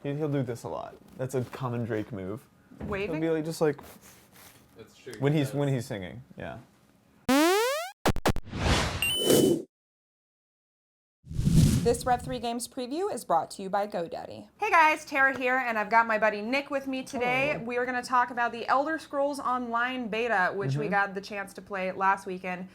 He'll do this a lot. That's a common Drake move. Waving? He'll be like, just like That's true. when he's singing. Yeah. This Rev 3 Games preview is brought to you by GoDaddy. Hey guys, Tara here, and I've got my buddy Nick with me today. Hello. We are going to talk about the Elder Scrolls Online beta, which we got the chance to play last weekend.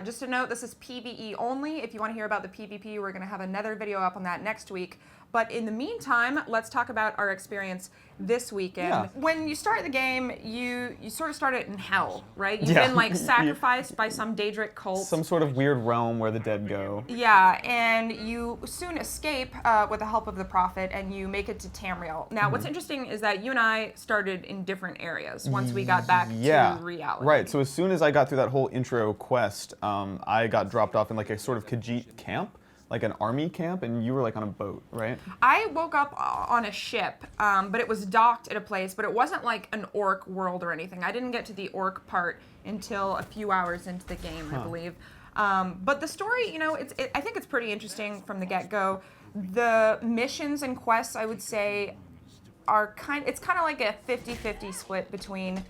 Just a note, this is PvE only. If you want to hear about the PvP, we're going to have another video up on that next week. But in the meantime, let's talk about our experience this weekend. Yeah. When you start the game, you sort of start it in hell, right? You've been like sacrificed by some Daedric cult. Some sort of weird realm where the dead go. Yeah, and you soon escape with the help of the Prophet, and you make it to Tamriel. Now, what's interesting is that you and I started in different areas once we got back to reality. Right, so as soon as I got through that whole intro quest, I got dropped off in like a sort of Khajiit camp, like an army camp, and you were like on a boat, right? I woke up on a ship, but it was docked at a place, but it wasn't like an orc world or anything. I didn't get to the orc part until a few hours into the game, I believe. But the story, you know, I think it's pretty interesting from the get-go. The missions and quests, I would say, it's kind of like a 50-50 split between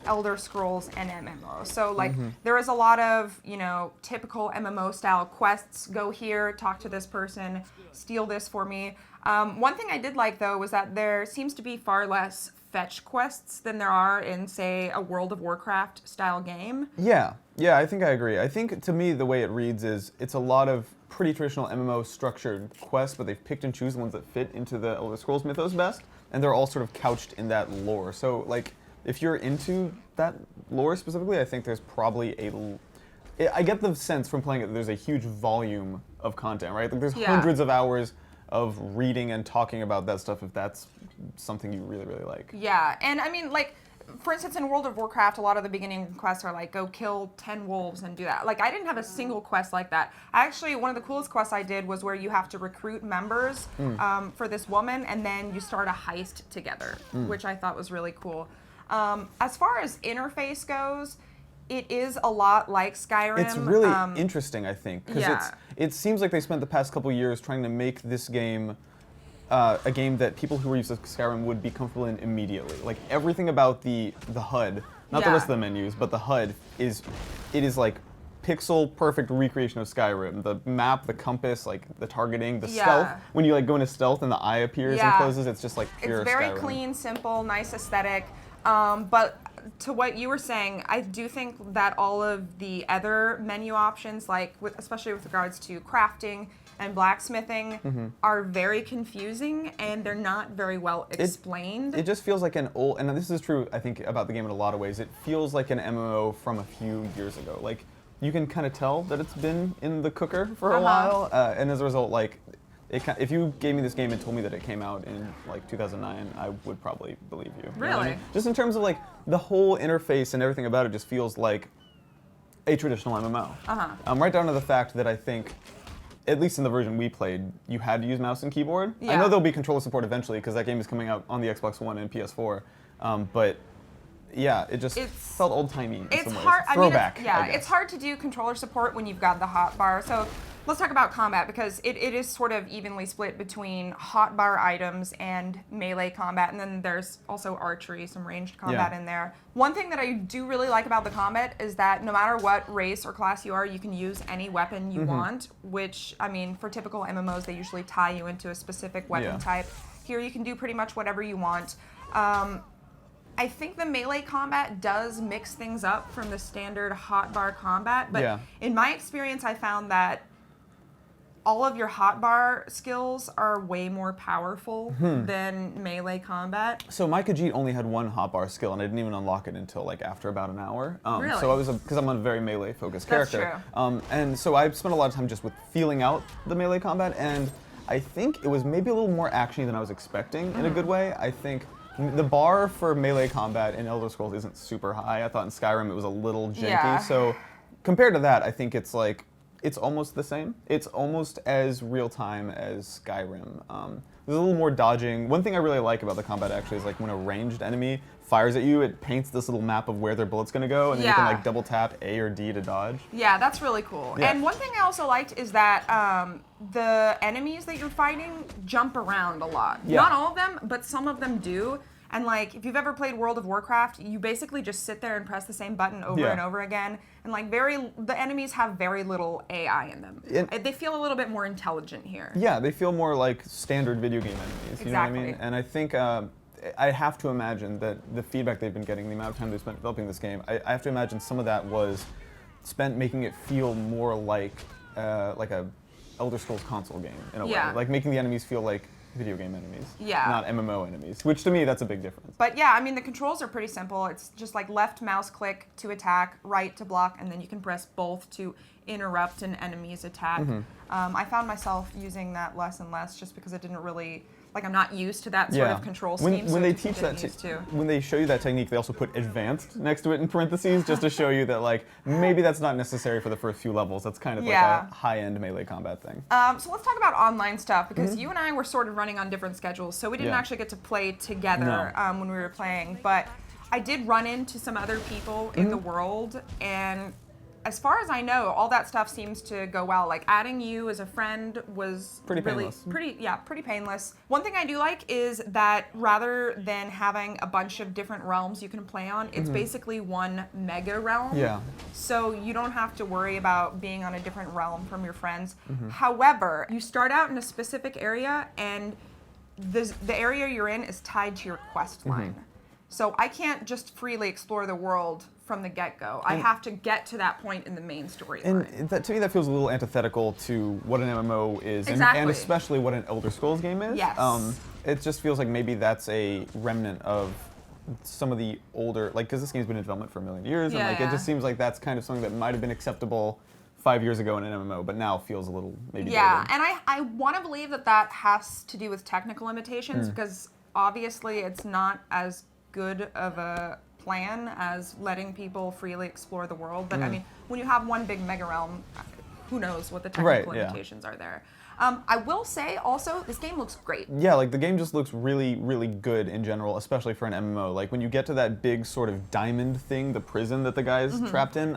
Elder Scrolls and MMO. So like there is a lot of, you know, typical MMO style quests. Go here, talk to this person, steal this for me. One thing I did like though was that there seems to be far less fetch quests than there are in, say, a World of Warcraft style game. Yeah, I think I agree. I think to me the way it reads is it's a lot of pretty traditional MMO structured quests, but they've picked and choose the ones that fit into the Elder Scrolls mythos best, and they're all sort of couched in that lore. So like, if you're into that lore specifically, I think there's probably I get the sense from playing it that there's a huge volume of content, right? Like there's hundreds of hours of reading and talking about that stuff if that's something you really, really like. Yeah, and I mean, like, for instance, in World of Warcraft, a lot of the beginning quests are like, go kill 10 wolves and do that. Like, I didn't have a single quest like that. Actually, one of the coolest quests I did was where you have to recruit members for this woman, and then you start a heist together, which I thought was really cool. As far as interface goes, it is a lot like Skyrim. It's really interesting, I think, because it seems like they spent the past couple years trying to make this game a game that people who were used to Skyrim would be comfortable in immediately. Like everything about the HUD, not the rest of the menus, but the HUD is like pixel perfect recreation of Skyrim. The map, the compass, like the targeting, the stealth. When you like go into stealth and the eye appears and closes, it's just like pure Skyrim. It's very clean, simple, nice aesthetic. But to what you were saying, I do think that all of the other menu options, like especially with regards to crafting and blacksmithing, are very confusing and they're not very well explained. It just feels like an old, and this is true, I think, about the game in a lot of ways. It feels like an MMO from a few years ago. Like you can kind of tell that it's been in the cooker for a while, and as a result, like. If you gave me this game and told me that it came out in like 2009, I would probably believe you. Really? You know what I mean? Just in terms of like the whole interface and everything about it just feels like a traditional MMO. Right down to the fact that I think, at least in the version we played, you had to use mouse and keyboard. I know there'll be controller support eventually because that game is coming out on the Xbox One and PS4. But yeah, it just felt old-timey in some ways. Throwback, I guess. It's hard to do controller support when you've got the hotbar. So let's talk about combat because it is sort of evenly split between hotbar items and melee combat, and then there's also archery, some ranged combat in there. One thing that I do really like about the combat is that no matter what race or class you are, you can use any weapon you want, which, I mean, for typical MMOs, they usually tie you into a specific weapon type. Here you can do pretty much whatever you want. I think the melee combat does mix things up from the standard hotbar combat, but in my experience, I found that all of your hotbar skills are way more powerful than melee combat. So my Khajiit only had one hotbar skill, and I didn't even unlock it until like after about an hour. Really? So because I'm a very melee-focused character. That's true. And so I spent a lot of time just with feeling out the melee combat, and I think it was maybe a little more actiony than I was expecting in a good way. I think the bar for melee combat in Elder Scrolls isn't super high. I thought in Skyrim it was a little janky. So compared to that, I think it's like, it's almost the same. It's almost as real-time as Skyrim. There's a little more dodging. One thing I really like about the combat actually is like when a ranged enemy fires at you, it paints this little map of where their bullet's gonna go, and then you can like double tap A or D to dodge. Yeah, that's really cool. Yeah. And one thing I also liked is that the enemies that you're fighting jump around a lot. Yeah. Not all of them, but some of them do. And like, if you've ever played World of Warcraft, you basically just sit there and press the same button over and over again. And like, the enemies have very little AI in them. They feel a little bit more intelligent here. Yeah, they feel more like standard video game enemies. You know what I mean? And I think I have to imagine that the feedback they've been getting, the amount of time they spent developing this game, I have to imagine some of that was spent making it feel more like a Elder Scrolls console game in a way. Like making the enemies feel like video game enemies, not MMO enemies, which to me, that's a big difference. But yeah, I mean, the controls are pretty simple. It's just like left mouse click to attack, right to block, and then you can press both to interrupt an enemy's attack. I found myself using that less and less just because it didn't really, like, I'm not used to that sort of control scheme. When they teach that, when they show you that technique, they also put advanced next to it in parentheses just to show you that, like, maybe that's not necessary for the first few levels. That's kind of like a high-end melee combat thing. So let's talk about online stuff, because you and I were sort of running on different schedules, so we didn't actually get to play together when we were playing. But I did run into some other people in the world, and as far as I know, all that stuff seems to go well. Like, adding you as a friend was pretty really painless. Pretty painless. One thing I do like is that rather than having a bunch of different realms you can play on, it's basically one mega realm. Yeah. So you don't have to worry about being on a different realm from your friends. However, you start out in a specific area, and the area you're in is tied to your quest line. So I can't just freely explore the world from the get-go. I have to get to that point in the main storyline. And that, to me, that feels a little antithetical to what an MMO is, and especially what an Elder Scrolls game is. Yes. It just feels like maybe that's a remnant of some of the older, like, because this game's been in development for a million years, and like it just seems like that's kind of something that might have been acceptable 5 years ago in an MMO, but now feels a little maybe dated. And I want to believe that that has to do with technical limitations, because obviously it's not as good of a plan as letting people freely explore the world. But I mean, when you have one big mega realm, who knows what the technical limitations are there. I will say also, this game looks great. Yeah, like the game just looks really, really good in general, especially for an MMO. Like when you get to that big sort of diamond thing, the prison that the guy's trapped in,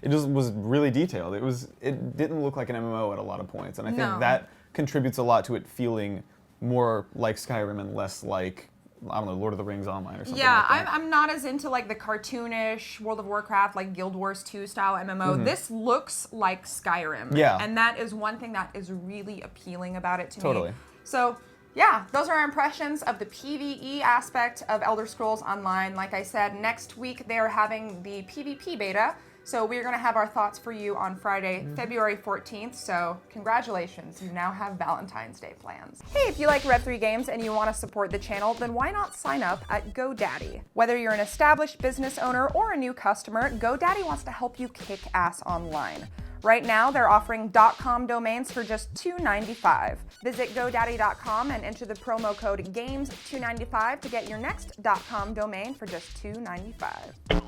it just was really detailed. It didn't look like an MMO at a lot of points, and I think that contributes a lot to it feeling more like Skyrim and less like, I don't know, Lord of the Rings Online or something like that. I'm not as into like the cartoonish World of Warcraft, like Guild Wars 2 style MMO. This looks like Skyrim. And that is one thing that is really appealing about it to me. So yeah, those are our impressions of the PvE aspect of Elder Scrolls Online. Like I said, next week they are having the PvP beta. So we're going to have our thoughts for you on Friday, February 14th. So congratulations, you now have Valentine's Day plans. Hey, if you like Rev3 games and you want to support the channel, then why not sign up at GoDaddy? Whether you're an established business owner or a new customer, GoDaddy wants to help you kick ass online. Right now, they're offering .com domains for just $2.95. Visit GoDaddy.com and enter the promo code GAMES295 to get your next .com domain for just $2.95.